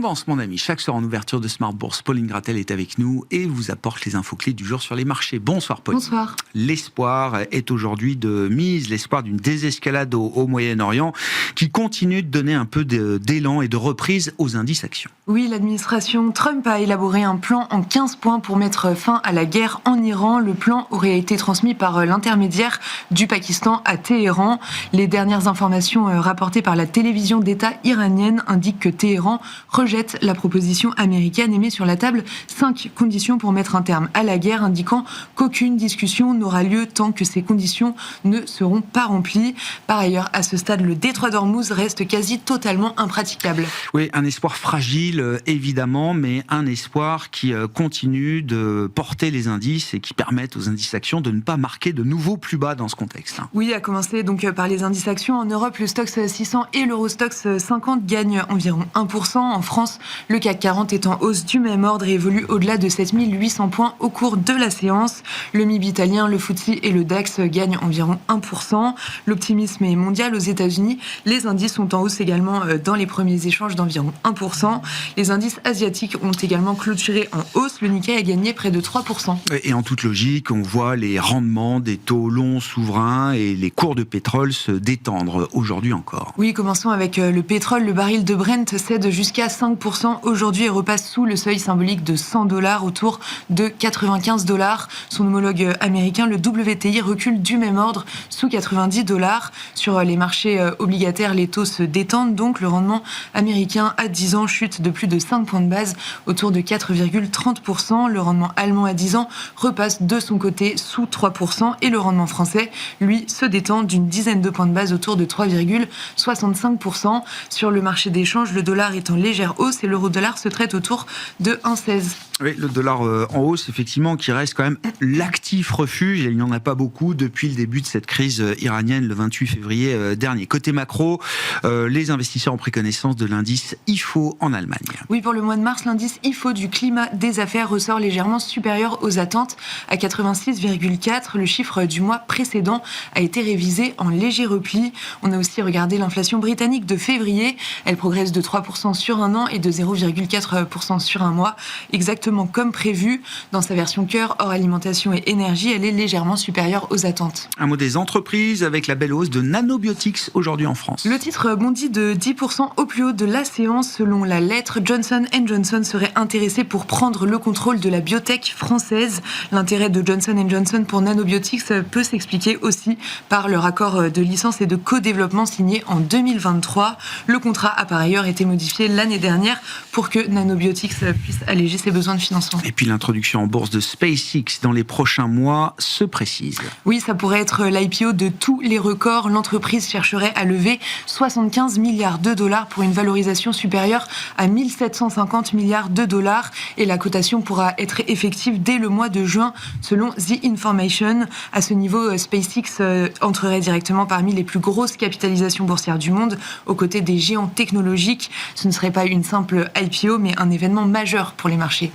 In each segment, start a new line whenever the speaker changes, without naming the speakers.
Tendance, mon ami. Chaque soir en ouverture de Smart Bourse, Pauline Gratel est avec nous et vous apporte les infos clés du jour sur les marchés. Bonsoir, Pauline.
Bonsoir.
L'espoir est aujourd'hui de mise, l'espoir d'une désescalade au Moyen-Orient qui continue de donner un peu d'élan et de reprise aux indices actions.
Oui, l'administration Trump a élaboré un plan en 15 points pour mettre fin à la guerre en Iran. Le plan aurait été transmis par l'intermédiaire du Pakistan à Téhéran. Les dernières informations rapportées par la télévision d'État iranienne indiquent que Téhéran rejette la proposition américaine et met sur la table 5 conditions pour mettre un terme à la guerre, indiquant qu'aucune discussion n'aura lieu tant que ces conditions ne seront pas remplies. Par ailleurs, à ce stade, le détroit d'Ormuz reste quasi totalement impraticable.
Oui, un espoir fragile, évidemment, mais un espoir qui continue de porter les indices et qui permettent aux indices actions de ne pas marquer de nouveaux plus bas dans ce contexte.
Oui, à commencer donc par les indices actions. En Europe, le Stoxx 600 et l'Eurostoxx 50 gagnent environ 1%. En France, le CAC 40 est en hausse du même ordre et évolue au-delà de 7800 points au cours de la séance. Le MIB italien, le FTSE et le DAX gagnent environ 1%. L'optimisme est mondial aux États-Unis. Les indices sont en hausse également dans les premiers échanges d'environ 1%. Les indices asiatiques ont également clôturé en hausse. Le Nikkei a gagné près de 3%.
Et en toute logique, on voit les rendements des taux longs souverains et les cours de pétrole se détendre aujourd'hui encore.
Oui, commençons avec le pétrole. Le baril de Brent cède jusqu'à 5% aujourd'hui et repasse sous le seuil symbolique de $100 autour de $95. Son homologue américain, le WTI, recule du même ordre sous $90. Sur les marchés obligataires, les taux se détendent. Donc, le rendement américain à 10 ans chute de plus de 5 points de base autour de 4,30%. Le rendement allemand à 10 ans repasse de son côté sous 3%. Et le rendement français, lui, se détend d'une dizaine de points de base autour de 3,65%. Sur le marché d'échange, le dollar est en légère hausse et l'euro-dollar se traite autour de 1,16.
Oui, le dollar en hausse, effectivement, qui reste quand même l'actif refuge. Il n'y en a pas beaucoup depuis le début de cette crise iranienne le 28 février dernier. Côté macro, les investisseurs ont pris connaissance de l'indice IFO en Allemagne.
Oui, pour le mois de mars, l'indice IFO du climat des affaires ressort légèrement supérieur aux attentes à 86,4. Le chiffre du mois précédent a été révisé en léger repli. On a aussi regardé l'inflation britannique de février. Elle progresse de 3% sur un an et de 0,4% sur un mois. Exactement comme prévu. Dans sa version cœur, hors alimentation et énergie, elle est légèrement supérieure aux attentes.
Un mot des entreprises avec la belle hausse de Nanobiotics aujourd'hui en France.
Le titre bondit de 10% au plus haut de la séance. Selon la lettre, Johnson & Johnson serait intéressé pour prendre le contrôle de la biotech française. L'intérêt de Johnson & Johnson pour Nanobiotics peut s'expliquer aussi par leur accord de licence et de co-développement signé en 2023. Le contrat a par ailleurs été modifié l'année dernière pour que Nanobiotics puisse alléger ses besoins de financement.
Et puis l'introduction en bourse de SpaceX dans les prochains mois se précise.
Oui, ça pourrait être l'IPO de tous les records. L'entreprise chercherait à lever 75 milliards de dollars pour une valorisation supérieure à 1750 milliards de dollars. Et la cotation pourra être effective dès le mois de juin, selon The Information. À ce niveau, SpaceX entrerait directement parmi les plus grosses capitalisations boursières du monde, aux côtés des géants technologiques. Ce ne serait pas une simple IPO, mais un événement majeur pour les marchés.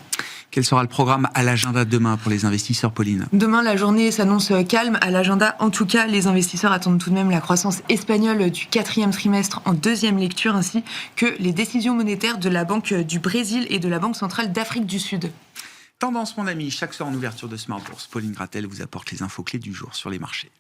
Quel sera le programme à l'agenda demain pour les investisseurs, Pauline ?
Demain, la journée s'annonce calme. À l'agenda, en tout cas, les investisseurs attendent tout de même la croissance espagnole du 4e trimestre en deuxième lecture, ainsi que les décisions monétaires de la Banque du Brésil et de la Banque centrale d'Afrique du Sud.
Tendance, mon ami, chaque soir en ouverture de Smart Bourse, Pauline Gratel vous apporte les infos clés du jour sur les marchés.